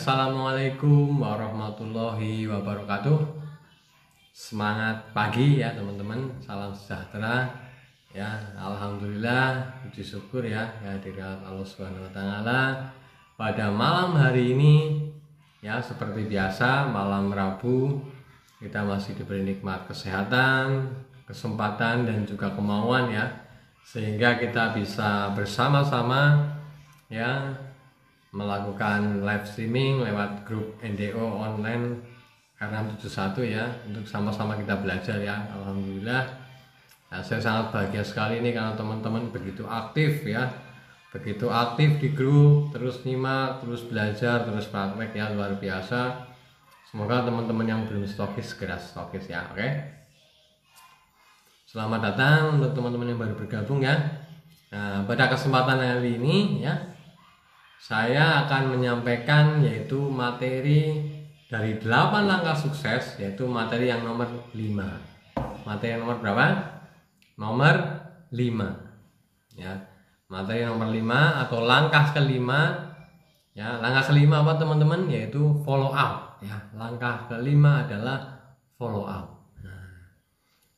Assalamualaikum warahmatullahi wabarakatuh. Semangat pagi ya teman-teman, salam sejahtera ya. Alhamdulillah, puji syukur ya kehadirat Allah Subhanahu wa taala pada malam hari ini ya. Seperti biasa malam Rabu kita masih diberi nikmat kesehatan, kesempatan dan juga kemauan ya, sehingga kita bisa bersama-sama ya melakukan live streaming lewat grup NDO online karena 71 ya, untuk sama-sama kita belajar ya. Alhamdulillah ya, saya sangat bahagia sekali nih karena teman-teman begitu aktif ya, begitu aktif di grup, terus nyimak, terus belajar, terus praktek ya, luar biasa. Semoga teman-teman yang belum stokis segera stokis ya. Oke, selamat datang untuk teman-teman yang baru bergabung ya. Nah, pada kesempatan hari ini ya, saya akan menyampaikan yaitu materi dari 8 langkah sukses, yaitu materi yang nomor 5. Materi yang nomor berapa? Nomor 5 ya. Materi nomor 5 atau langkah kelima ya. Langkah kelima apa teman-teman? Yaitu follow up ya. Langkah kelima adalah follow up. Nah,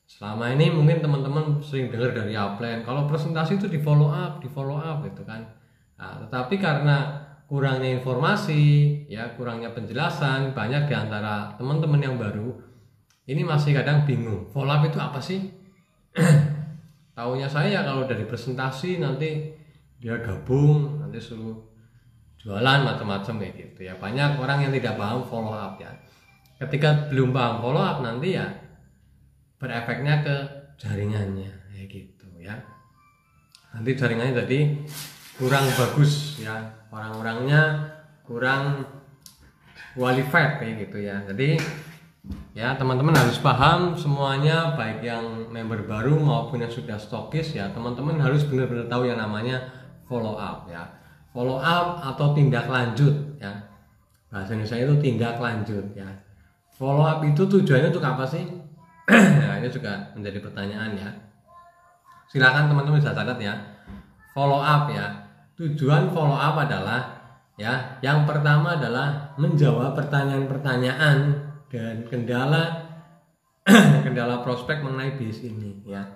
selama ini mungkin teman-teman sering dengar dari upline kalau presentasi itu di follow up gitu kan. Nah, tetapi karena kurangnya informasi, ya kurangnya penjelasan, banyak di antara teman-teman yang baru ini masih kadang bingung. Follow up itu apa sih? Taunya saya kalau dari presentasi nanti dia gabung, nanti suruh jualan macam-macam kayak gitu ya. Banyak orang yang tidak paham follow up ya. Ketika belum paham follow up nanti ya berefeknya ke jaringannya kayak gitu ya. Nanti jaringannya jadi kurang bagus ya, orang-orangnya kurang qualified kayak gitu ya. Jadi ya teman-teman harus paham semuanya, baik yang member baru maupun yang sudah stokis ya. Teman-teman harus benar-benar tahu yang namanya follow up ya. Follow up atau tindak lanjut ya, bahasa Indonesia itu tindak lanjut ya. Follow up itu tujuannya untuk apa sih? Nah, ini juga menjadi pertanyaan ya. Silakan teman-teman bisa catat ya. Follow up ya. Tujuan follow up adalah ya, yang pertama adalah menjawab pertanyaan-pertanyaan dan kendala kendala prospek mengenai bisnis ini ya.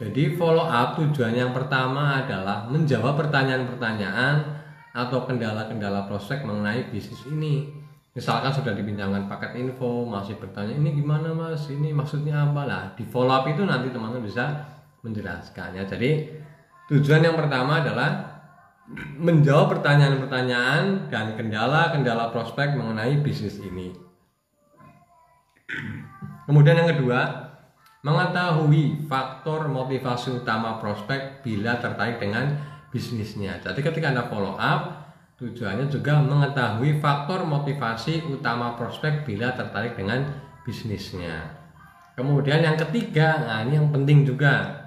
Jadi follow up tujuan yang pertama adalah menjawab pertanyaan-pertanyaan atau kendala-kendala prospek mengenai bisnis ini. Misalkan sudah dipinjamkan paket info, masih bertanya ini gimana mas, ini maksudnya apa lah. Di follow up itu nanti teman-teman bisa menjelaskan ya. Jadi tujuan yang pertama adalah menjawab pertanyaan-pertanyaan dan kendala-kendala prospek mengenai bisnis ini. Kemudian yang kedua, mengetahui faktor motivasi utama prospek bila tertarik dengan bisnisnya. Jadi ketika Anda follow up, tujuannya juga mengetahui faktor motivasi utama prospek bila tertarik dengan bisnisnya. Kemudian yang ketiga, nah ini yang penting juga.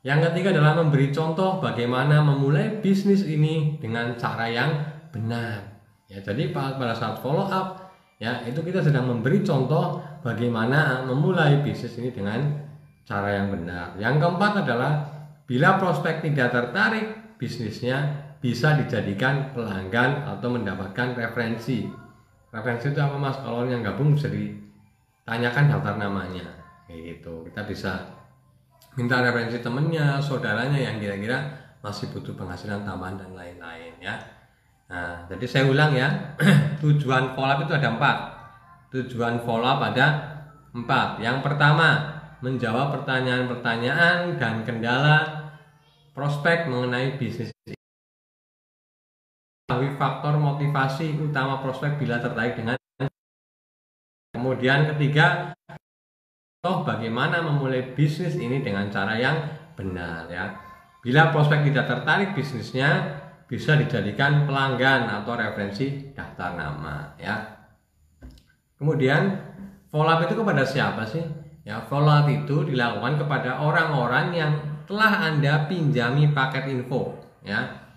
Yang ketiga adalah memberi contoh bagaimana memulai bisnis ini dengan cara yang benar. Ya, jadi pada saat follow up, ya itu kita sedang memberi contoh bagaimana memulai bisnis ini dengan cara yang benar. Yang keempat adalah bila prospek tidak tertarik, bisnisnya bisa dijadikan pelanggan atau mendapatkan referensi. Referensi itu apa mas? Kalau yang gabung bisa ditanyakan daftar namanya, kayak gitu. Kita bisa minta referensi temennya, saudaranya yang kira-kira masih butuh penghasilan tambahan dan lain-lain ya. Nah, jadi saya ulang ya. Tujuan follow up itu ada 4. Tujuan follow up ada 4. Yang pertama, menjawab pertanyaan-pertanyaan dan kendala prospek mengenai bisnis. Mengetahui faktor motivasi utama prospek bila tertarik dengan. Kemudian ketiga, bagaimana memulai bisnis ini dengan cara yang benar ya. Bila prospek tidak tertarik bisnisnya, bisa dijadikan pelanggan atau referensi daftar nama ya. Kemudian follow up itu kepada siapa sih? Ya, follow up itu dilakukan kepada orang-orang yang telah Anda pinjami paket info ya.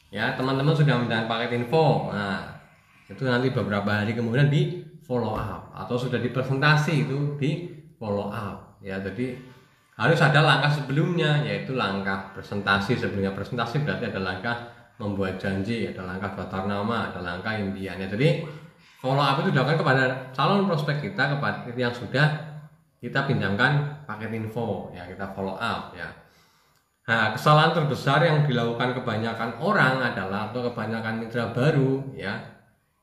Ya, teman-teman sudah mendapatkan paket info. Nah, itu nanti beberapa hari kemudian di follow up atau sudah dipresentasi itu di follow up ya. Jadi harus ada langkah sebelumnya, yaitu langkah presentasi. Sebelumnya presentasi berarti ada langkah membuat janji, ada langkah daftar nama, ada langkah impian ya. Jadi follow up itu dilakukan kepada calon prospek kita, kepada yang sudah kita pinjamkan paket info ya, kita follow up ya. Nah, kesalahan terbesar yang dilakukan kebanyakan orang adalah, atau kebanyakan mitra baru ya,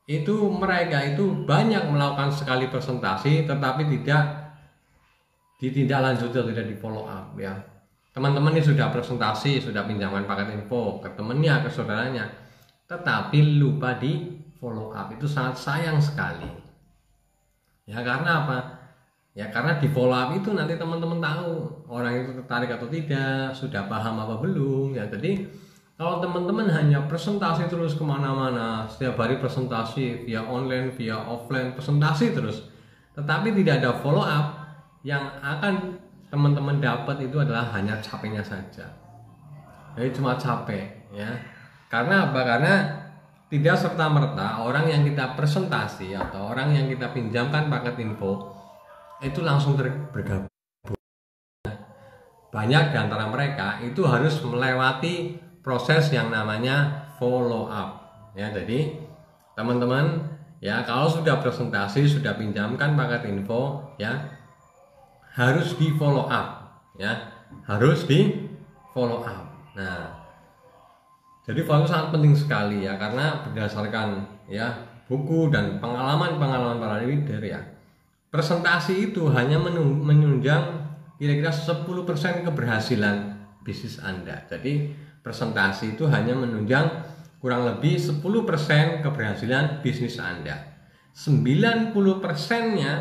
itu mereka itu banyak melakukan sekali presentasi tetapi tidak ditindaklanjuti atau tidak di follow up ya. Teman-teman ini sudah presentasi, sudah pinjaman paket info ke temennya, ke saudaranya, tetapi lupa di follow up. Itu sangat sayang sekali ya. Karena apa ya? Karena di follow up itu nanti teman-teman tahu orang itu tertarik atau tidak, sudah paham apa belum ya. Jadi kalau teman-teman hanya presentasi terus kemana-mana, setiap hari presentasi via online, via offline, presentasi terus, tetapi tidak ada follow up, yang akan teman-teman dapat itu adalah hanya capeknya saja. Jadi cuma capek ya. Karena apa? Karena tidak serta-merta orang yang kita presentasi atau orang yang kita pinjamkan paket info itu langsung bergabung. Banyak di antara mereka itu harus melewati proses yang namanya follow up ya. Jadi teman-teman ya, kalau sudah presentasi, sudah pinjamkan paket info ya, harus di follow up ya, harus di follow up. Nah, jadi follow up sangat penting sekali ya, karena berdasarkan ya buku dan pengalaman para leader ya, presentasi itu hanya menunjang kira-kira 10% keberhasilan bisnis Anda. Jadi presentasi itu hanya menunjang kurang lebih 10% keberhasilan bisnis Anda. 90%-nya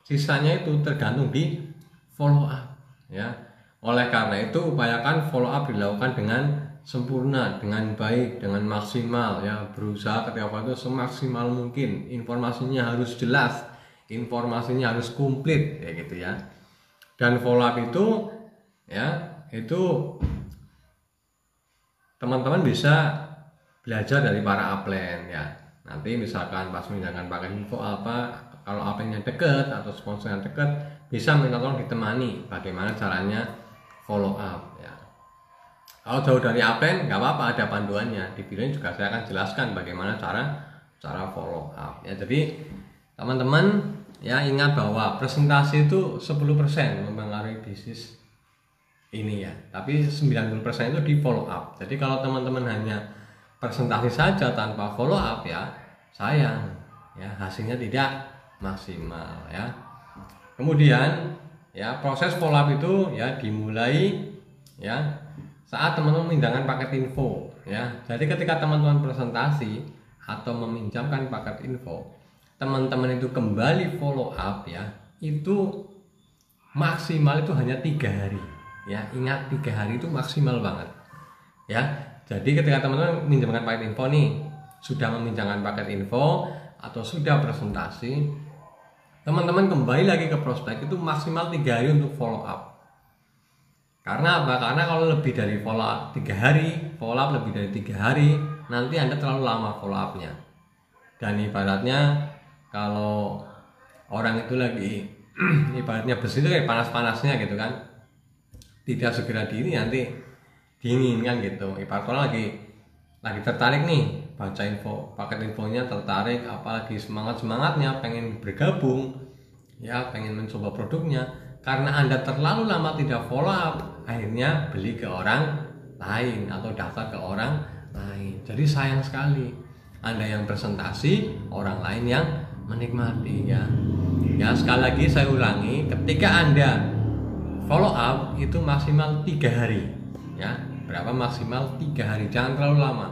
sisanya itu tergantung di follow up ya. Oleh karena itu upayakan follow up dilakukan dengan sempurna, dengan baik, dengan maksimal ya. Berusaha ketika itu semaksimal mungkin, informasinya harus jelas, informasinya harus komplit ya gitu ya. Dan follow up itu ya, itu teman-teman bisa belajar dari para upline ya. Nanti misalkan pas menjalankan paket info apa, kalau upline-nya dekat atau sponsornya dekat, bisa minta tolong ditemani bagaimana caranya follow up ya. Kalau jauh dari upline nggak apa-apa, ada panduannya di video ini juga saya akan jelaskan bagaimana cara follow up ya. Jadi teman-teman ya, ingat bahwa presentasi itu 10% mempengaruhi bisnis ini ya, tapi 90% itu di follow up. Jadi kalau teman-teman hanya presentasi saja tanpa follow up ya, sayang ya, hasilnya tidak maksimal ya. Kemudian ya, proses follow up itu ya dimulai ya saat teman-teman memindahkan paket info ya. Jadi ketika teman-teman presentasi atau meminjamkan paket info, teman-teman itu kembali follow up ya, itu maksimal itu hanya 3 hari ya. Ingat, 3 hari itu maksimal banget ya. Jadi ketika teman-teman meminjamkan paket info nih, sudah meminjamkan paket info atau sudah presentasi, teman-teman kembali lagi ke prospek itu maksimal 3 hari untuk follow up. Karena apa? Karena kalau lebih dari follow up 3 hari, follow up lebih dari 3 hari, nanti Anda terlalu lama follow upnya. Dan ibaratnya kalau orang itu lagi ibaratnya besi itu kayak panas-panasnya gitu kan, tidak segera nanti dingin kan gitu. Ibarat orang lagi tertarik nih baca info, paket infonya tertarik, apalagi semangatnya pengen bergabung ya, pengen mencoba produknya, karena Anda terlalu lama tidak follow up, akhirnya beli ke orang lain atau daftar ke orang lain. Jadi sayang sekali, Anda yang presentasi, orang lain yang menikmati ya. Ya, sekali lagi saya ulangi, ketika Anda follow up itu maksimal 3 hari ya. Berapa maksimal? 3 hari, jangan terlalu lama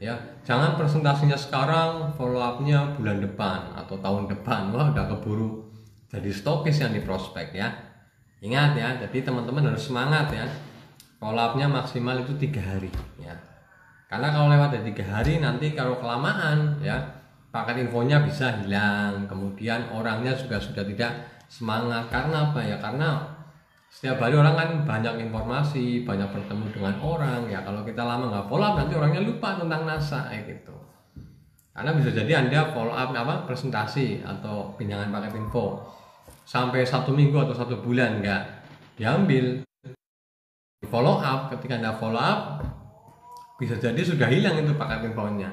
ya. Jangan presentasinya sekarang, follow upnya bulan depan atau tahun depan, wah udah keburu jadi stokis yang di prospek ya. Ingat ya, jadi teman-teman harus semangat ya, follow upnya maksimal itu 3 hari ya. Karena kalau lewat dari 3 hari, nanti kalau kelamaan ya, paket infonya bisa hilang, kemudian orangnya juga sudah tidak semangat. Karena apa ya? Karena setiap hari orang kan banyak informasi, banyak bertemu dengan orang ya. Kalau kita lama nggak follow up, nanti orangnya lupa tentang NASA gitu. Karena bisa jadi Anda follow up presentasi atau pinjangan paket info sampai 1 minggu atau 1 bulan nggak diambil. Follow up, ketika Anda follow up bisa jadi sudah hilang itu paket infonya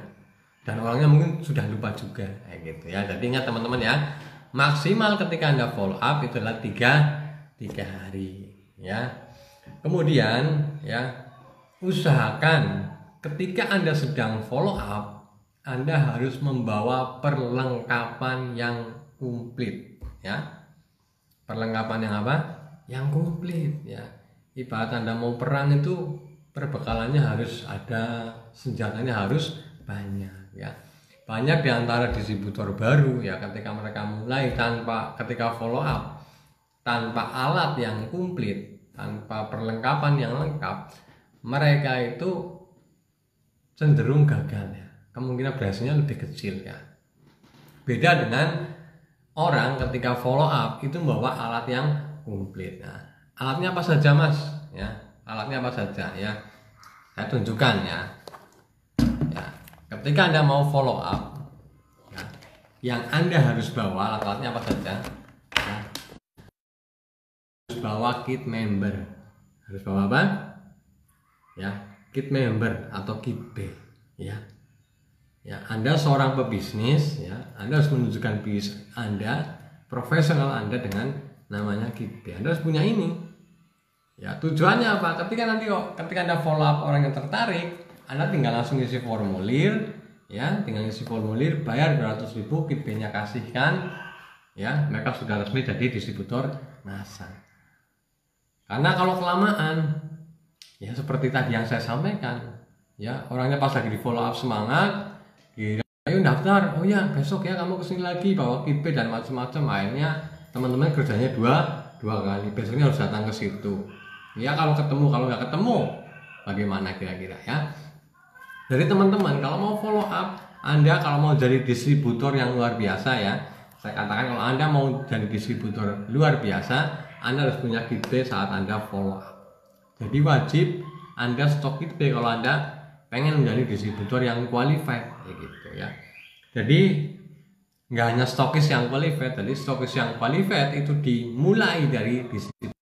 dan orangnya mungkin sudah lupa juga kayak gitu ya. Jadi ingat teman-teman ya, maksimal ketika Anda follow up itu adalah 3 hari ya. Kemudian ya, usahakan ketika Anda sedang follow up, Anda harus membawa perlengkapan yang komplit ya. Perlengkapan yang apa? Yang komplit ya. Ibarat Anda mau perang itu perbekalannya harus ada, senjatanya harus banyak ya. Banyak di antara distributor baru ya, ketika mereka mulai ketika follow up tanpa alat yang komplit, tanpa perlengkapan yang lengkap, mereka itu cenderung gagal ya. Kemungkinan berhasilnya lebih kecil ya. Beda dengan orang ketika follow up itu membawa alat yang komplit. Nah, alatnya apa saja Mas? Ya, alatnya apa saja ya? Saya tunjukkan ya. Ya, ketika Anda mau follow up, ya, yang Anda harus bawa alat-alatnya apa saja? Ya. Harus bawa kit member. Harus bawa apa? Ya, kit member atau kit B. Ya. Ya, Anda seorang pebisnis ya, Anda harus menunjukkan bisnis Anda, profesional Anda dengan namanya kit B. Anda harus punya ini. Ya, tujuannya apa? Ketika Anda follow up orang yang tertarik, Anda tinggal langsung isi formulir ya, bayar 200.000, kit B-nya kasihkan ya, mereka sudah resmi jadi distributor NASA. Karena kalau kelamaan ya seperti tadi yang saya sampaikan ya, orangnya pas lagi di follow up semangat, ayo daftar, oh ya besok ya kamu kesini lagi bawa kit B dan macam-macam. Akhirnya teman-teman kerjanya dua kali, besoknya harus datang ke situ ya. Kalau nggak ketemu bagaimana kira-kira ya. Jadi teman-teman, kalau mau follow up, Anda kalau mau jadi distributor yang luar biasa ya, saya katakan kalau Anda mau jadi distributor luar biasa, Anda harus punya kit B saat Anda follow up. Jadi wajib Anda stok kit B kalau Anda pengen menjadi distributor yang qualified gitu ya. Jadi nggak hanya stokis yang qualified, jadi stokis yang qualified itu dimulai dari distributor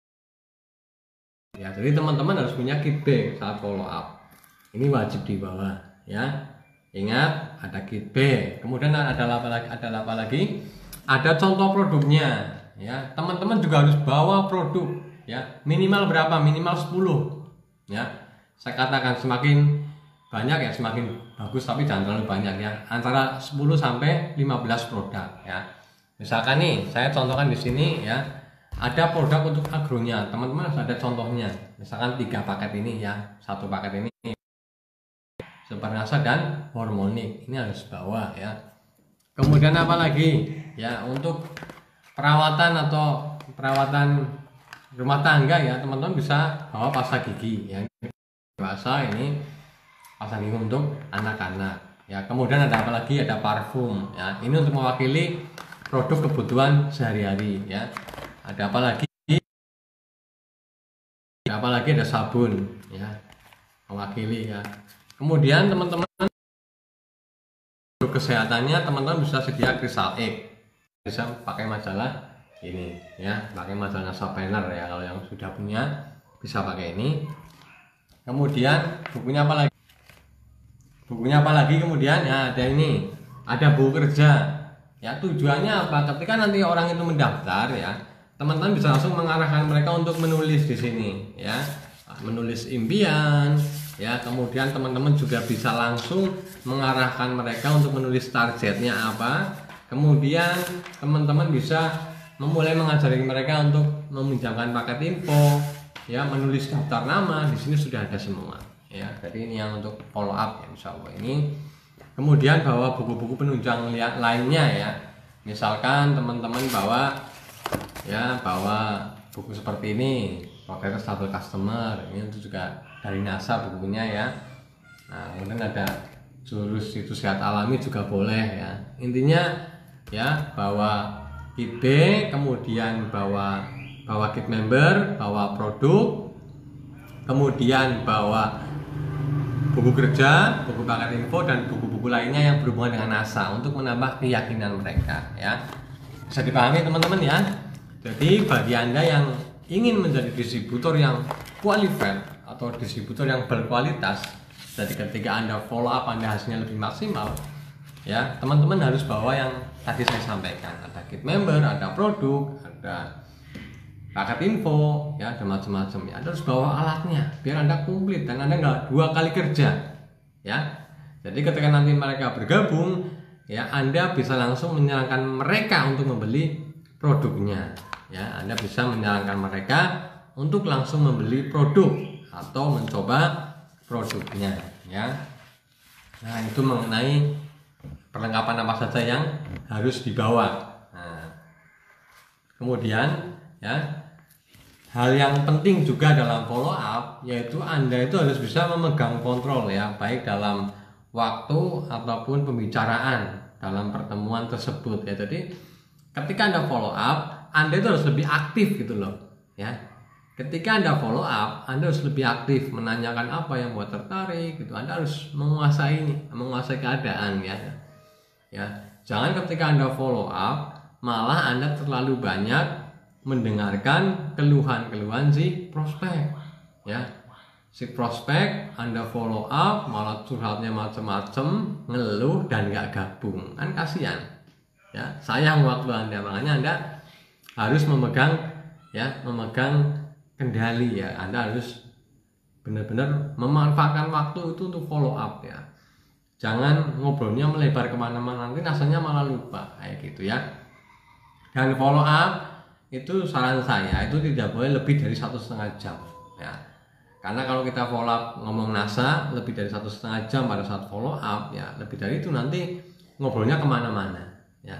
ya. Jadi teman-teman harus punya kit B saat follow up, ini wajib dibawa ya. Ingat ada kit B. Kemudian ada apa lagi? Ada contoh produknya ya. Teman-teman juga harus bawa produk ya, minimal berapa? Minimal 10 ya. Saya katakan semakin banyak ya semakin bagus, tapi jangan terlalu banyak ya, antara 10 sampai 15 produk ya. Misalkan nih saya contohkan di sini ya, ada produk untuk agronya, teman-teman harus ada contohnya. Misalkan 3 paket ini ya, 1 paket ini Supernasa dan Hormonik, ini harus bawa ya. Kemudian apa lagi ya, untuk perawatan rumah tangga ya, teman-teman bisa bawa pasta gigi ya, dewasa ini pasta gigi untuk anak-anak ya. Kemudian ada apa lagi? Ada parfum ya, ini untuk mewakili produk kebutuhan sehari-hari ya. Ada apa lagi? Ada sabun ya, mewakili ya. Kemudian teman-teman untuk kesehatannya, teman-teman bisa sedia Crystal Egg, bisa pakai majalah ini ya, pakai majalah Sopener ya. Kalau yang sudah punya bisa pakai ini. Kemudian bukunya apa lagi? Kemudian ya ada ini, ada buku kerja ya. Tujuannya apa? Ketika nanti orang itu mendaftar ya, teman-teman bisa langsung mengarahkan mereka untuk menulis di sini ya, menulis impian ya. Kemudian teman-teman juga bisa langsung mengarahkan mereka untuk menulis targetnya apa. Kemudian teman-teman bisa memulai mengajari mereka untuk meminjamkan paket info ya, menulis daftar nama, di sini sudah ada semua ya. Jadi ini yang untuk follow up ya, insya Allah ini. Kemudian bawa buku-buku penunjang lainnya ya. Misalkan teman-teman bawa buku seperti ini, Progress Stable Customer, ini itu juga dari NASA bukunya ya. Nah, kemudian ada jurus situs sehat alami juga boleh ya. Intinya ya, bawa kit B, kemudian bawa kit member, bawa produk, kemudian bawa buku kerja, buku paket info, dan buku-buku lainnya yang berhubungan dengan NASA untuk menambah keyakinan mereka ya. Bisa dipahami teman-teman ya. Jadi bagi Anda yang ingin menjadi distributor yang qualified atau distributor yang berkualitas, Jadi ketika Anda follow up, Anda hasilnya lebih maksimal, ya teman-teman harus bawa yang tadi saya sampaikan. Ada kit member, ada produk, ada paket info, ya ada macam-macam. Ya Anda harus bawa alatnya biar Anda komplit dan Anda nggak 2 kali kerja, ya. Jadi ketika nanti mereka bergabung, ya Anda bisa langsung menyarankan mereka untuk membeli produknya, ya Anda bisa menyarankan mereka untuk langsung membeli produk atau mencoba produknya, ya. Nah itu mengenai perlengkapan apa saja yang harus dibawa. Nah, kemudian ya hal yang penting juga dalam follow up yaitu Anda itu harus bisa memegang kontrol, ya baik dalam waktu ataupun pembicaraan dalam pertemuan tersebut, ya. Jadi ketika Anda follow up, Anda itu harus lebih aktif gitu loh, ya. Ketika Anda follow up, Anda harus lebih aktif menanyakan apa yang buat tertarik gitu. Anda harus menguasai keadaan, ya. Ya, jangan ketika Anda follow up malah Anda terlalu banyak mendengarkan keluhan-keluhan si prospek, ya. Si prospek Anda follow up malah curhatnya macam-macam, ngeluh dan nggak gabung, kan kasihan, ya. Sayang waktu Anda. Makanya Anda harus memegang kendali, ya. Anda harus benar-benar memanfaatkan waktu itu untuk follow up, ya. Jangan ngobrolnya melebar kemana-mana, nanti rasanya malah lupa kayak gitu, ya. Dan follow up itu saran saya itu tidak boleh lebih dari 1,5 jam, ya. Karena kalau kita follow up ngomong NASA lebih dari 1,5 jam pada saat follow up, ya lebih dari itu nanti ngobrolnya kemana-mana, ya.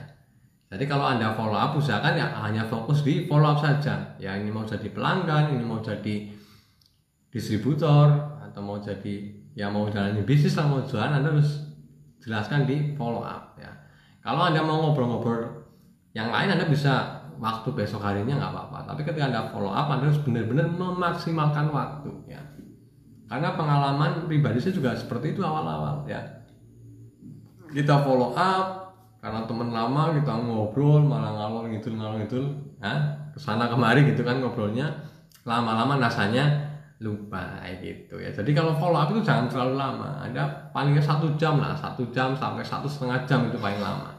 Jadi kalau Anda follow up, usahakan ya hanya fokus di follow up saja, ya. Ini mau jadi pelanggan, ini mau jadi distributor, atau mau jadi mau jalani bisnis atau mau jualan, Anda harus jelaskan di follow up, ya. Kalau Anda mau ngobrol-ngobrol yang lain, Anda bisa waktu besok harinya nggak apa-apa. Tapi ketika Anda follow up, Anda harus benar-benar memaksimalkan waktu, ya. Karena pengalaman pribadi saya juga seperti itu awal-awal, ya. Kita follow up karena teman lama, kita ngobrol malah ngalor ngidul, kesana kemari gitu kan ngobrolnya, lama-lama rasanya lupa kayak gitu, ya. Jadi kalau follow up itu jangan terlalu lama. Anda palingnya 1 jam lah, 1 jam sampai 1,5 jam itu paling lama.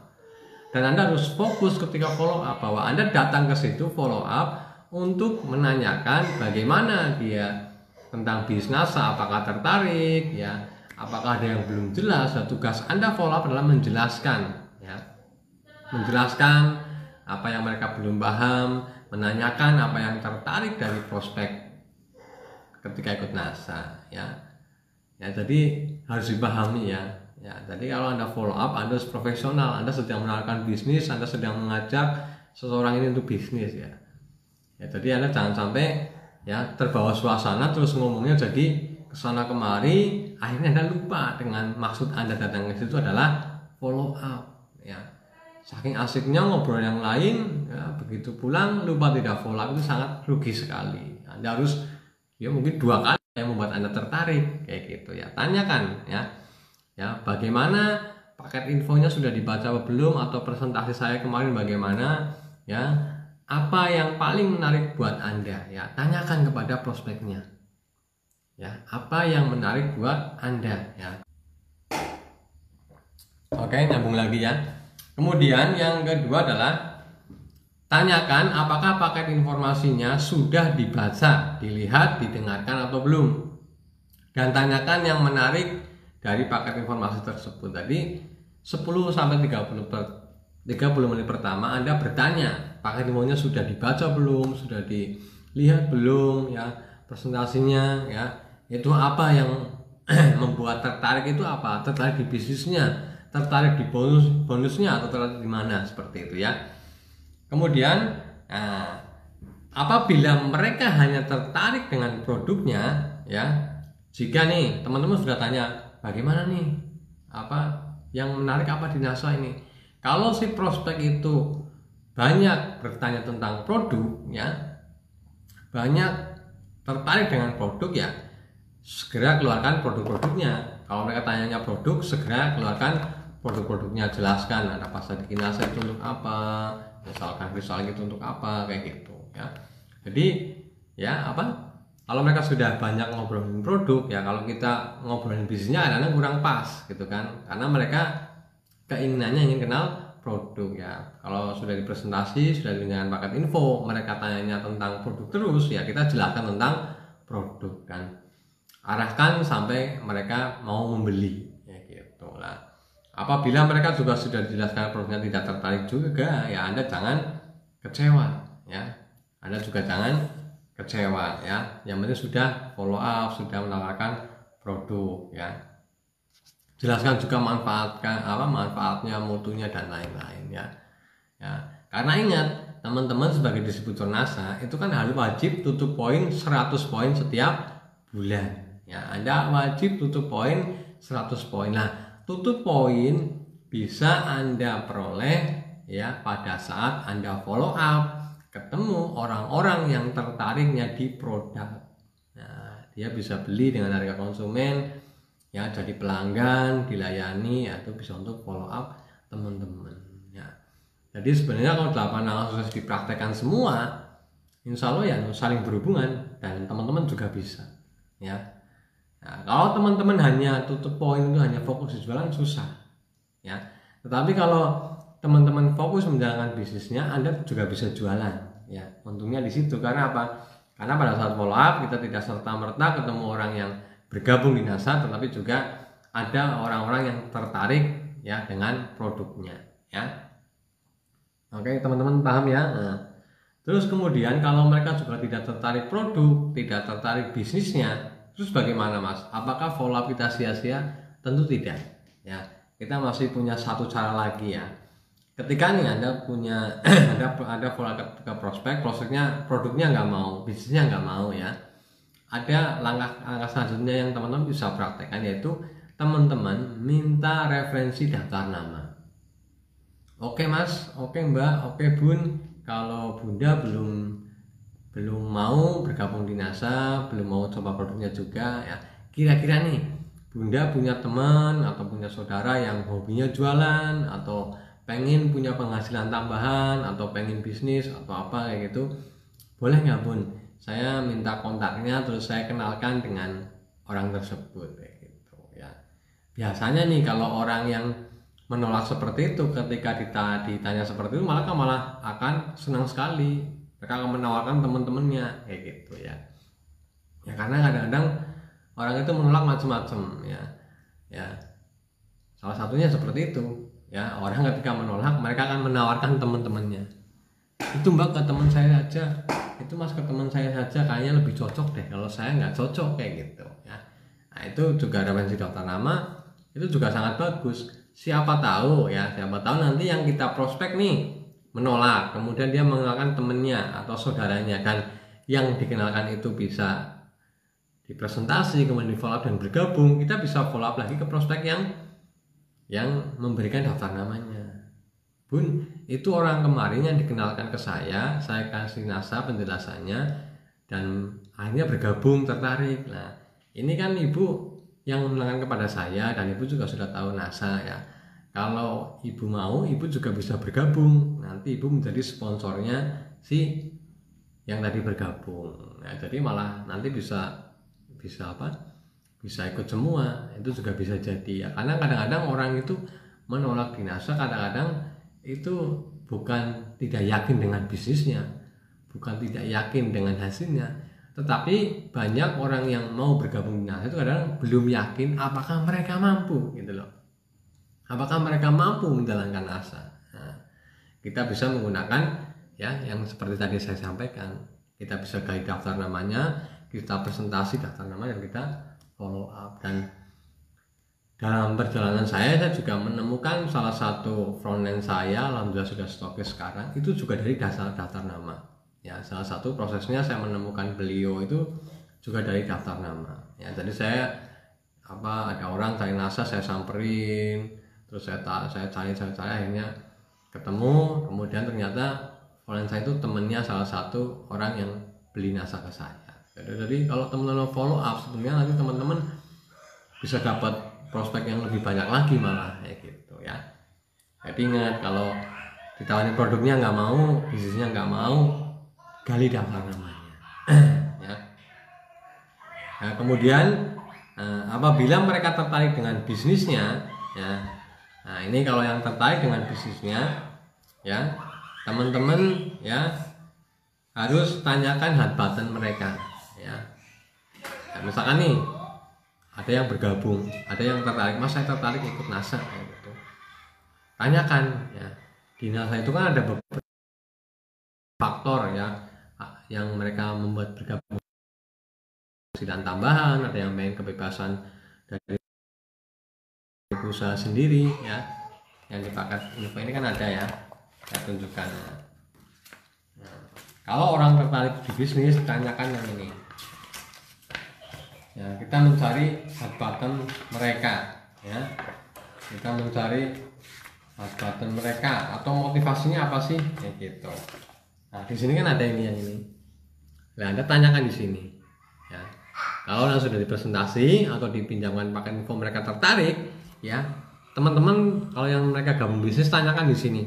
Dan Anda harus fokus ketika follow up bahwa Anda datang ke situ follow up untuk menanyakan bagaimana dia tentang bisnis, apakah tertarik, ya, apakah ada yang belum jelas. Dan tugas Anda follow up adalah menjelaskan, ya, menjelaskan apa yang mereka belum paham, menanyakan apa yang tertarik dari prospek ketika ikut NASA, ya. Ya, jadi harus dipahami, ya. Ya, jadi kalau Anda follow up, Anda harus profesional. Anda sedang menawarkan bisnis, Anda sedang mengajak seseorang ini untuk bisnis, ya. Ya, jadi Anda jangan sampai ya terbawa suasana terus ngomongnya jadi kesana kemari, akhirnya Anda lupa dengan maksud Anda datang ke situ adalah follow up, ya. Saking asiknya ngobrol yang lain, ya, begitu pulang lupa tidak follow up, itu sangat rugi sekali. Anda harus mungkin 2 kali yang membuat Anda tertarik kayak gitu, ya. Tanyakan, ya bagaimana paket infonya sudah dibaca atau belum, atau presentasi saya kemarin bagaimana, ya, apa yang paling menarik buat Anda, ya. Tanyakan kepada prospeknya, ya, apa yang menarik buat Anda, ya. Oke, nyambung lagi, ya. Kemudian yang kedua adalah tanyakan apakah paket informasinya sudah dibaca, dilihat, didengarkan atau belum. Dan tanyakan yang menarik dari paket informasi tersebut. Tadi 10-30 menit pertama Anda bertanya, paket infonya sudah dibaca belum, sudah dilihat belum, ya, presentasinya, ya, itu apa yang membuat tertarik, itu apa, tertarik di bisnisnya, tertarik di bonusnya, atau tertarik di mana, seperti itu, ya. Kemudian apabila mereka hanya tertarik dengan produknya, ya, jika nih teman-teman sudah tanya bagaimana nih, apa yang menarik apa di NASA ini, kalau si prospek itu banyak bertanya tentang produk, ya, banyak tertarik dengan produk, ya, segera keluarkan produk-produknya. Kalau mereka tanyanya produk, segera keluarkan produk-produknya, jelaskan ada pasta di NASA itu untuk apa, misalkan kristal gitu untuk apa, kayak gitu, ya. Jadi ya Kalau mereka sudah banyak ngobrolin produk, ya kalau kita ngobrolin bisnisnya kadang-kadang kurang pas gitu kan, karena mereka keinginannya ingin kenal produk ya. Kalau sudah dipresentasi, sudah dengan paket info, mereka tanyanya tentang produk terus, ya kita jelaskan tentang produk kan, arahkan sampai mereka mau membeli ya gitu lah. Apabila mereka juga sudah dijelaskan produknya tidak tertarik juga, ya Anda jangan kecewa ya, Anda juga jangan kecewa ya. Yang penting sudah follow up, sudah menawarkan produk ya. Jelaskan juga manfaatnya, mutunya dan lain-lain ya. Ya, karena ingat teman-teman sebagai distributor NASA itu kan harus wajib tutup poin 100 poin setiap bulan. Ya, Anda wajib tutup poin 100 poin. Nah, tutup poin bisa Anda peroleh ya pada saat Anda follow up, ketemu orang-orang yang tertariknya di produk. Nah, dia bisa beli dengan harga konsumen ya, jadi pelanggan, dilayani ya, itu bisa untuk follow up teman-teman ya. Jadi sebenarnya kalau 8 hal sukses dipraktekkan semua, insya Allah ya saling berhubungan dan teman-teman juga bisa ya. Nah, kalau teman-teman hanya tutup poin itu hanya fokus di jualan susah ya. Tetapi kalau teman-teman fokus menjalankan bisnisnya, Anda juga bisa jualan ya. Untungnya di situ, karena apa? Karena pada saat follow up kita tidak serta-merta ketemu orang yang bergabung di NASA, tetapi juga ada orang-orang yang tertarik ya dengan produknya ya. Oke, teman-teman paham ya. Nah, terus kemudian kalau mereka juga tidak tertarik produk, tidak tertarik bisnisnya, terus bagaimana Mas? Apakah follow up kita sia-sia? Tentu tidak ya. Kita masih punya satu cara lagi ya. Ketika nih Anda punya ada follow up ke prospeknya produknya nggak mau, bisnisnya nggak mau ya, ada langkah selanjutnya yang teman-teman bisa praktekkan, yaitu teman-teman minta referensi daftar nama. Oke Mas, oke Mbak, oke Bun, kalau Bunda belum mau bergabung di NASA, belum mau coba produknya juga ya, kira-kira nih Bunda punya teman atau punya saudara yang hobinya jualan atau pengen punya penghasilan tambahan atau pengen bisnis atau apa kayak gitu, boleh nggak Bun, saya minta kontaknya terus saya kenalkan dengan orang tersebut kayak gitu ya. Biasanya nih kalau orang yang menolak seperti itu, ketika ditanya seperti itu, malah akan senang sekali, mereka akan menawarkan teman-temannya kayak gitu ya. Ya karena kadang-kadang orang itu menolak macam-macam ya. Ya, salah satunya seperti itu ya, orang ketika menolak mereka akan menawarkan teman-temannya. Itu Mbak ke teman saya aja, itu Mas ke teman saya saja, kayaknya lebih cocok deh, kalau saya nggak cocok kayak gitu ya. Nah itu juga referensi daftar nama, itu juga sangat bagus. Siapa tahu nanti yang kita prospek nih menolak, kemudian dia mengenalkan temennya atau saudaranya kan, yang dikenalkan itu bisa dipresentasi, kemudian di follow up dan bergabung, kita bisa follow up lagi ke prospek yang memberikan daftar namanya. Bun, itu orang kemarin yang dikenalkan ke saya kasih NASA penjelasannya dan akhirnya bergabung, tertarik. Nah ini kan ibu yang mengenalkan kepada saya dan ibu juga sudah tahu NASA ya. Kalau ibu mau, ibu juga bisa bergabung, nanti ibu menjadi sponsornya si yang tadi bergabung. Nah jadi malah nanti bisa ikut semua, itu juga bisa jadi ya. Karena kadang-kadang orang itu menolak di NASA, kadang-kadang itu bukan tidak yakin dengan bisnisnya, bukan tidak yakin dengan hasilnya, tetapi banyak orang yang mau bergabung di NASA itu kadang belum yakin apakah mereka mampu gitu loh, apakah mereka mampu menjalankan NASA. Nah, kita bisa menggunakan ya yang seperti tadi saya sampaikan, kita bisa gali daftar namanya, kita presentasi daftar nama dan kita follow up. Dan dalam perjalanan saya juga menemukan salah satu frontend saya, alhamdulillah sudah stokis sekarang, itu juga dari daftar nama ya. Salah satu prosesnya saya menemukan beliau itu juga dari daftar nama ya. Jadi saya ada orang cari NASA, saya samperin, terus saya cari akhirnya ketemu, kemudian ternyata frontend saya itu temennya salah satu orang yang beli NASA ke saya. Jadi kalau teman-teman follow up, sebenarnya nanti teman-teman bisa dapat prospek yang lebih banyak lagi malah kayak gitu ya. Jadi ingat, kalau ditawarin produknya nggak mau, bisnisnya nggak mau, gali daftar namanya ya. Nah, kemudian apabila mereka tertarik dengan bisnisnya, ya, nah ini kalau yang tertarik dengan bisnisnya, ya teman-teman ya harus tanyakan hot button mereka, ya. Nah, misalkan nih ada yang bergabung, ada yang tertarik, mas saya tertarik ikut NASA, gitu. Tanyakan, ya di NASA itu kan ada beberapa faktor ya yang mereka membuat bergabung, penghasilan tambahan, ada yang main kebebasan dari usaha sendiri, ya yang di paket info ini kan ada ya, saya tunjukkan. Nah, kalau orang tertarik di bisnis, tanyakan yang ini ya, kita mencari hot button mereka, ya kita mencari hot button mereka atau motivasinya apa sih, kayak gitu. Nah di sini kan ada ini yang ini, nah Anda tanyakan di sini, ya kalau sudah dipresentasi atau dipinjamkan paket info mereka tertarik, ya teman-teman kalau yang mereka gabung bisnis, tanyakan di sini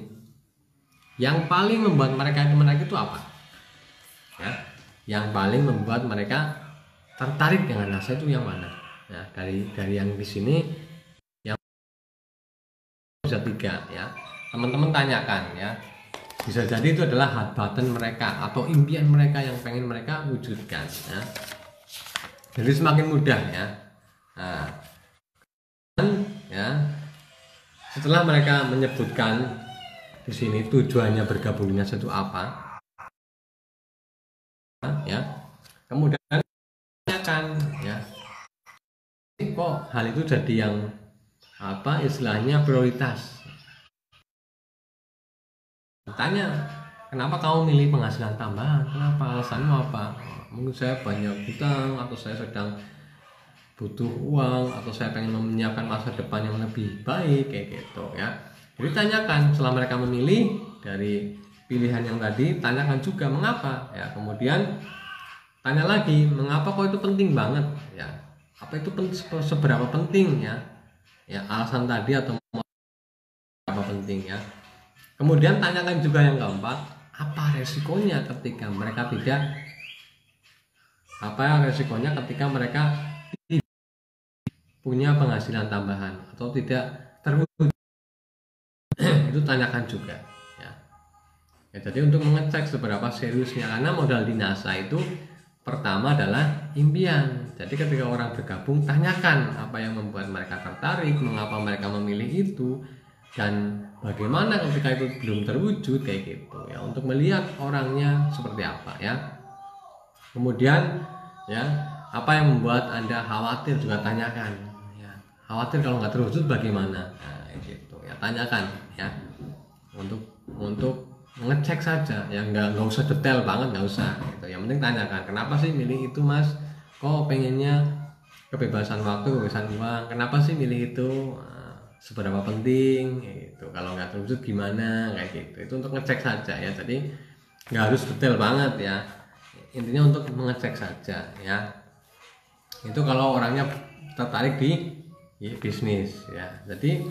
yang paling membuat mereka itu menarik itu apa, ya yang paling membuat mereka tertarik dengan NASA itu yang mana. Nah dari yang di sini yang bisa 3, ya teman-teman tanyakan, ya bisa jadi itu adalah hot button mereka atau impian mereka yang pengen mereka wujudkan, ya. Jadi semakin mudah, ya. Nah, ya setelah mereka menyebutkan di sini tujuannya bergabung dengan itu apa, ya kemudian tanyakan, ya kok hal itu jadi yang apa istilahnya prioritas. Tanya, kenapa kamu milih penghasilan tambahan, kenapa, alasanmu apa? Mungkin saya banyak hutang, atau saya sedang butuh uang, atau saya pengen menyiapkan masa depan yang lebih baik, kayak gitu, ya. Jadi tanyakan, setelah mereka memilih dari pilihan yang tadi, tanyakan juga mengapa, ya. Kemudian tanya lagi, mengapa kok itu penting banget, ya. Apa itu seberapa penting, ya. Ya alasan tadi atau apa penting, ya. Kemudian tanyakan juga yang keempat, apa resikonya ketika mereka tidak punya penghasilan tambahan atau tidak terwujud. Itu tanyakan juga, ya. Ya, jadi untuk mengecek seberapa seriusnya, karena modal di NASA itu pertama adalah impian. Jadi ketika orang bergabung, tanyakan apa yang membuat mereka tertarik, mengapa mereka memilih itu, dan bagaimana ketika itu belum terwujud, kayak gitu, ya, untuk melihat orangnya seperti apa, ya. Kemudian, ya apa yang membuat Anda khawatir juga tanyakan, ya. Khawatir kalau nggak terwujud bagaimana, nah, gitu, ya tanyakan, ya untuk ngecek saja, ya nggak usah detail banget, nggak usah gitu. Yang penting tanyakan, kenapa sih milih itu mas, kok pengennya kebebasan waktu, kebebasan uang, kenapa sih milih itu, seberapa penting, gitu. Kalau nggak terwujud gimana, kayak gitu. Itu untuk ngecek saja, ya. Jadi nggak harus detail banget, ya. Intinya untuk mengecek saja, ya. Itu kalau orangnya tertarik di bisnis, ya. Jadi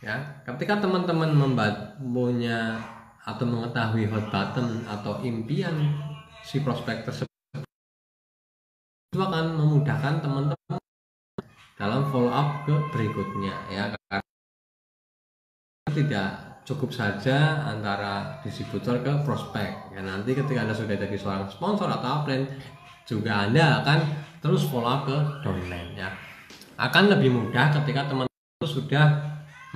ya ketika teman-teman punya atau mengetahui hot button atau impian si prospek tersebut, itu akan memudahkan teman-teman dalam follow up ke berikutnya, ya. Karena tidak cukup saja antara distributor ke prospek, ya. Nanti ketika Anda sudah jadi seorang sponsor atau upline, juga Anda akan terus follow up ke downline, ya. Akan lebih mudah ketika teman-teman sudah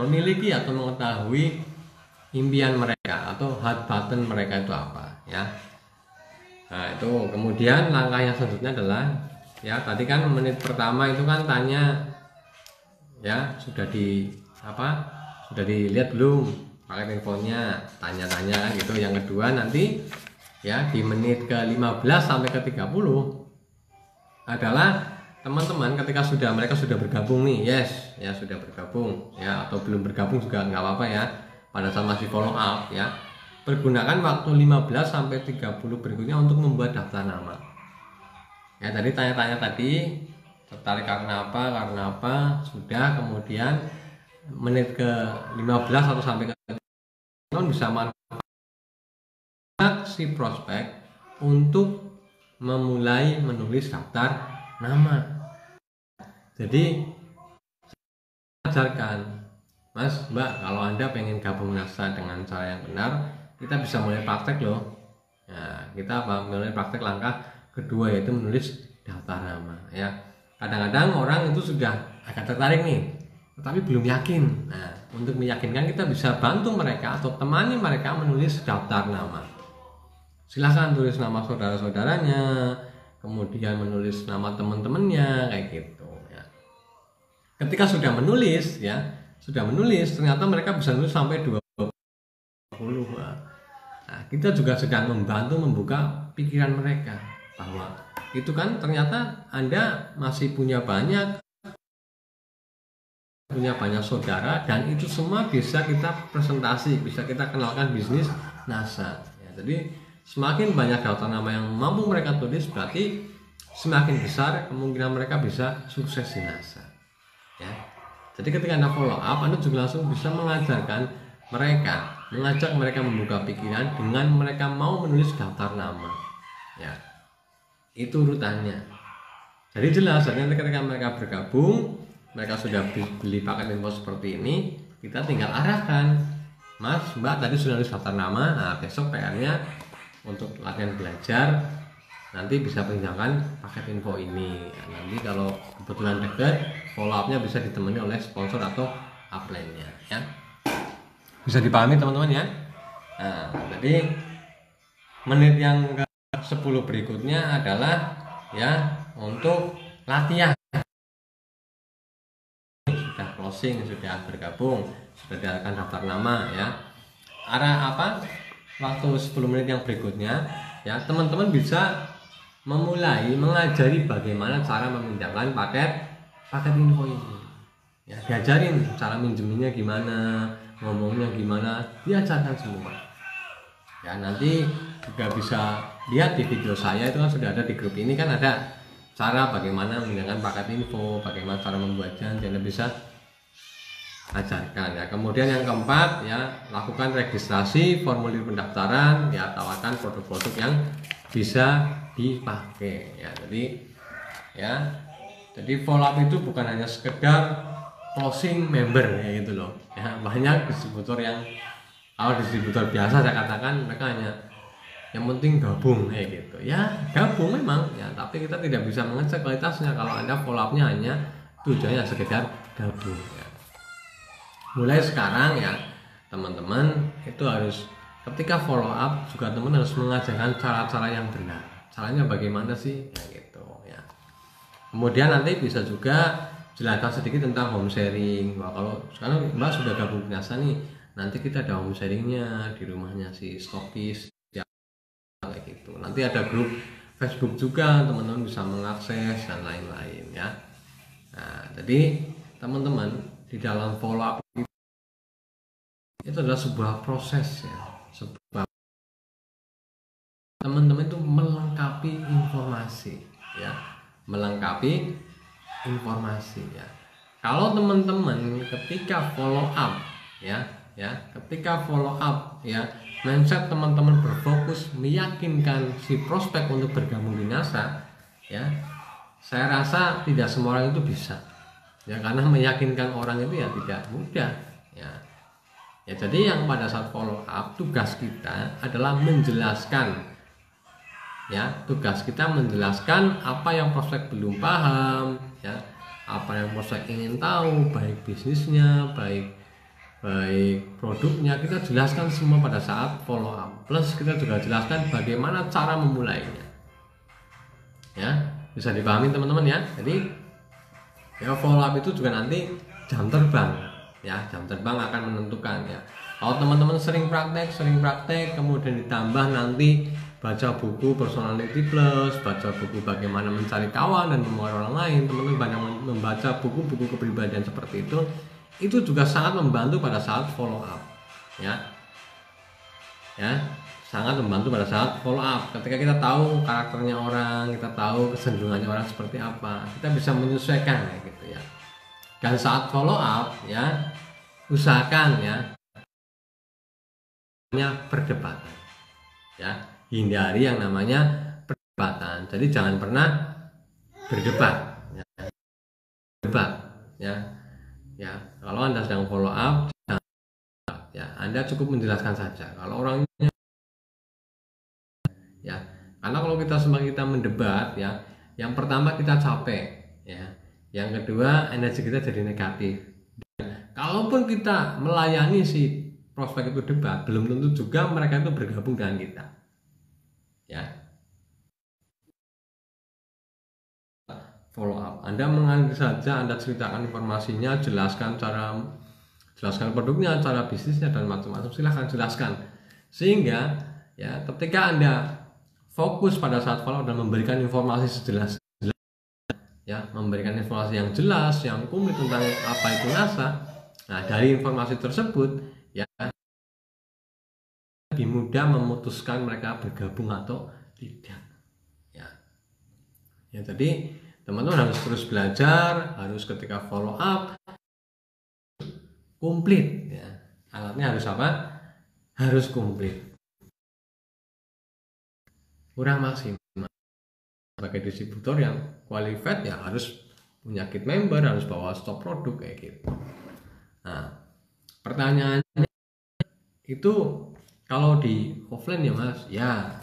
memiliki atau mengetahui impian mereka atau hot button mereka itu apa, ya. Nah itu kemudian langkah yang selanjutnya adalah, ya tadi kan menit pertama itu kan tanya, ya sudah dilihat belum paket infonya, tanya-tanya gitu. Yang kedua nanti, ya di menit ke 15 sampai ke 30 adalah teman-teman ketika mereka sudah bergabung nih, yes, ya sudah bergabung, ya atau belum bergabung juga nggak apa-apa, ya. Pada saat masih follow up, ya pergunakan waktu 15 sampai 30 berikutnya untuk membuat daftar nama. Ya tadi tanya-tanya tadi, tertarik karena apa, sudah. Kemudian menit ke 15 atau sampai ke teman bisa manfaat si prospek untuk memulai menulis daftar nama. Jadi ajarkan, Mas, Mbak, kalau Anda pengen gabung NASA dengan cara yang benar, kita bisa mulai praktek loh. Nah, kita mulai praktek langkah kedua, yaitu menulis daftar nama ya. Kadang-kadang orang itu sudah agak tertarik nih, tetapi belum yakin. Nah, untuk meyakinkan kita bisa bantu mereka atau temani mereka menulis daftar nama. Silahkan tulis nama saudara-saudaranya, kemudian menulis nama teman-temannya kayak gitu ya. Ketika sudah menulis ya, ternyata mereka bisa nulis sampai 20. Nah, kita juga sedang membantu membuka pikiran mereka bahwa itu kan ternyata Anda masih punya banyak saudara, dan itu semua bisa kita presentasi, bisa kita kenalkan bisnis NASA ya. Jadi semakin banyak daftar nama yang mampu mereka tulis, berarti semakin besar kemungkinan mereka bisa sukses di NASA ya. Jadi ketika Anda follow up, Anda juga langsung bisa mengajarkan mereka, mengajak mereka membuka pikiran dengan mereka mau menulis daftar nama ya. Itu urutannya. Jadi jelas, nanti ketika mereka bergabung, mereka sudah beli paket info seperti ini, kita tinggal arahkan, Mas, Mbak, tadi sudah nulis daftar nama. Nah, besok PR-nya untuk latihan belajar nanti bisa pinjamkan paket info ini. Nah, nanti kalau kebetulan dekat, follow up-nya bisa ditemani oleh sponsor atau upline-nya ya. Bisa dipahami teman-teman ya. Nah, jadi menit yang ke-10 berikutnya adalah ya untuk latihan. Sudah closing, sudah bergabung, sudah diadakan daftar nama ya. Waktu 10 menit yang berikutnya ya, teman-teman bisa memulai mengajari bagaimana cara memindahkan paket info ini ya. Diajarin cara minjeminnya gimana, ngomongnya gimana, diajarkan semua ya. Nanti juga bisa lihat di video saya, itu kan sudah ada di grup ini, kan ada cara bagaimana memindahkan paket info, bagaimana cara membuat janji, Anda bisa ajarkan ya. Kemudian yang keempat ya, lakukan registrasi formulir pendaftaran ya, tawarkan produk-produk yang bisa dipakai ya. Jadi follow up itu bukan hanya sekedar closing member ya gitu loh ya. Banyak distributor yang, kalau distributor biasa saya katakan, mereka hanya yang penting gabung kayak gitu ya. Gabung memang ya, tapi kita tidak bisa mengecek kualitasnya kalau Anda follow up-nya hanya tujuannya sekedar gabung ya. Mulai sekarang ya teman-teman, itu harus ketika follow up juga teman harus mengajarkan cara-cara yang benar. Caranya bagaimana sih ya gitu ya. Kemudian nanti bisa juga jelaskan sedikit tentang home sharing. Wah, kalau sekarang Mbak sudah gabung NASA nih, nanti kita ada home sharingnya di rumahnya si stokis ya, kayak gitu. Nanti ada grup Facebook juga, teman-teman bisa mengakses dan lain-lain ya. Nah, jadi teman-teman di dalam follow up itu adalah sebuah proses ya, teman-teman itu melengkapi informasi ya, Kalau teman-teman ketika follow up ya, mindset teman-teman berfokus meyakinkan si prospek untuk bergabung di NASA ya, saya rasa tidak semua orang itu bisa ya, karena meyakinkan orang itu ya tidak mudah ya. Ya, jadi yang pada saat follow up, tugas kita adalah menjelaskan ya, apa yang prospek belum paham ya, apa yang prospek ingin tahu, baik bisnisnya, baik produknya, kita jelaskan semua pada saat follow up. Plus kita juga jelaskan bagaimana cara memulainya ya. Bisa dipahami teman-teman ya. Jadi ya, follow up itu juga nanti jam terbang ya, jam terbang akan menentukan ya. Kalau teman-teman sering praktek, kemudian ditambah nanti baca buku personality plus, baca buku bagaimana mencari kawan dan mempengaruhi orang lain, teman-teman banyak membaca buku-buku kepribadian seperti itu juga sangat membantu pada saat follow up ya, sangat membantu pada saat follow up. Ketika kita tahu karakternya orang, kita tahu kecenderungannya orang seperti apa, kita bisa menyesuaikan ya gitu ya. Dan saat follow up ya, usahakan ya perdebatan ya, hindari yang namanya perdebatan. Jadi jangan pernah berdebat, debat, ya. Kalau Anda sedang follow up, ya Anda cukup menjelaskan saja. Kalau orangnya, ya, karena kalau kita mendebat, ya, yang pertama kita capek, ya, yang kedua energi kita jadi negatif. Kalaupun kita melayani si prospek itu debat, belum tentu juga mereka itu bergabung dengan kita, ya. Follow up, Anda mengalir saja, Anda ceritakan informasinya, jelaskan produknya, cara bisnisnya dan macam-macam, silahkan jelaskan, sehingga ya ketika Anda fokus pada saat follow up dan memberikan informasi sejelas, ya, memberikan informasi yang jelas, yang komplit tentang apa itu NASA. Nah, dari informasi tersebut, ya, lebih mudah memutuskan mereka bergabung atau tidak, ya. Ya, jadi teman-teman harus terus belajar, harus ketika follow up komplit, ya. Alatnya harus apa? Harus komplit. Kurang maksimal. Sebagai distributor yang qualified, ya harus punya kit member, harus bawa stok produk kayak gitu. Nah, pertanyaannya itu kalau di offline ya Mas, ya.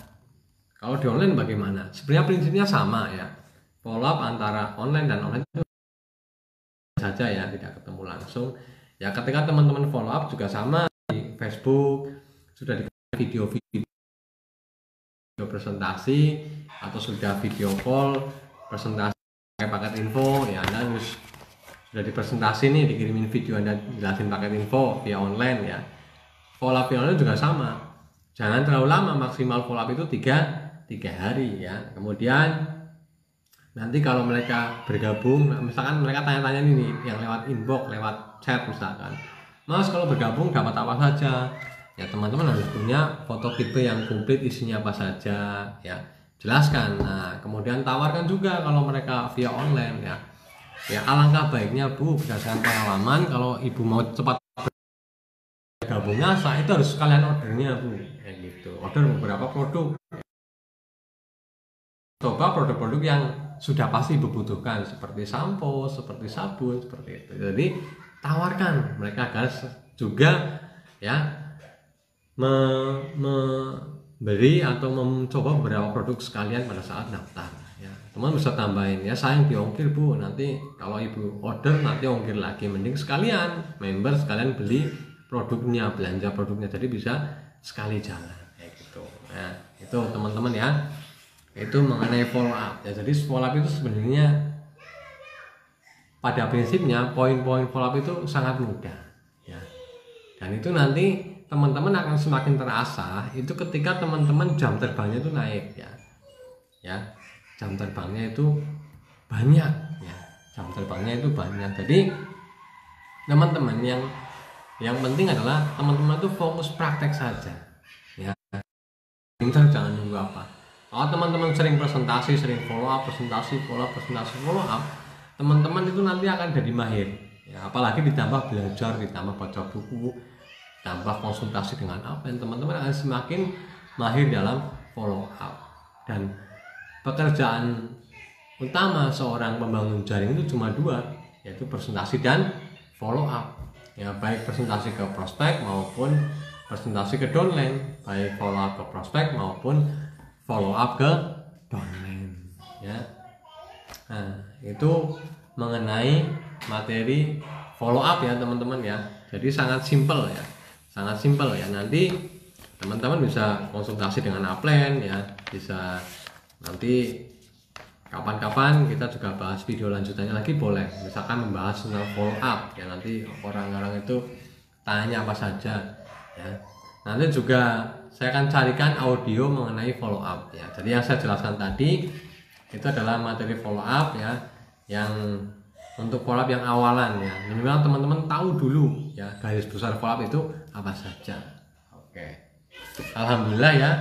Kalau di online bagaimana? Sebenarnya prinsipnya sama, ya. Follow up antara online dan online itu saja, ya, tidak ketemu langsung. Ya, ketika teman-teman follow up juga sama di Facebook, sudah di video-video presentasi atau sudah video call presentasi pakai paket info, ya Anda harus sudah dipresentasi nih, dikirimin video, Anda jelasin paket info via online, ya. Follow up online juga sama, jangan terlalu lama, maksimal follow up itu 3 hari, ya. Kemudian nanti kalau mereka bergabung, misalkan mereka tanya-tanya ini yang lewat inbox, lewat chat misalkan, Mas kalau bergabung dapat apa saja, ya teman-teman harus punya foto tipe yang komplit, isinya apa saja, ya, jelaskan. Nah, kemudian tawarkan juga kalau mereka via online, ya. Ya, alangkah baiknya Bu, berdasarkan pengalaman, kalau Ibu mau cepat gabung NASA itu harus sekalian ordernya Bu, kayak gitu. Order beberapa produk. Coba produk-produk yang sudah pasti Ibu butuhkan, seperti sampo, seperti sabun, seperti itu. Jadi tawarkan mereka harus juga, ya, memberi atau mencoba beberapa produk sekalian pada saat daftar, ya. Teman bisa tambahin, ya sayang di ongkir Bu, nanti kalau Ibu order nanti ongkir lagi, mending sekalian member sekalian beli produknya, belanja produknya, jadi bisa sekali jalan kayak gitu. Nah, itu teman-teman, ya, itu mengenai follow up, ya. Jadi follow up itu sebenarnya pada prinsipnya poin-poin follow up itu sangat mudah, ya. Dan itu nanti teman-teman akan semakin terasa itu ketika teman-teman jam terbangnya itu naik, ya. Ya, jam terbangnya itu banyak, ya. Jam terbangnya itu banyak. Jadi teman-teman yang penting adalah teman-teman itu fokus praktek saja, ya. Pintar, jangan nunggu apa. Kalau teman-teman sering presentasi, sering follow up, follow up, teman-teman itu nanti akan jadi mahir, ya. Apalagi ditambah belajar, ditambah baca buku, tambah konsultasi dengan apa, yang teman-teman akan semakin mahir dalam follow up. Dan pekerjaan utama seorang pembangun jaring itu cuma 2, yaitu presentasi dan follow up, ya, baik presentasi ke prospek maupun presentasi ke downline, baik follow up ke prospek maupun follow up ke downline, ya. Nah, itu mengenai materi follow up, ya teman-teman, ya. Jadi sangat simpel, ya. Sangat simpel, ya. Nanti teman-teman bisa konsultasi dengan upline, ya. Bisa nanti kapan-kapan kita juga bahas video lanjutannya lagi, boleh. Misalkan membahas tentang follow up, ya, nanti orang-orang itu tanya apa saja, ya. Nanti juga saya akan carikan audio mengenai follow up, ya. Jadi yang saya jelaskan tadi itu adalah materi follow up, ya, yang untuk follow up yang awalan, ya. Minimal teman-teman tahu dulu, ya, garis besar follow up itu apa saja. Oke. Alhamdulillah, ya.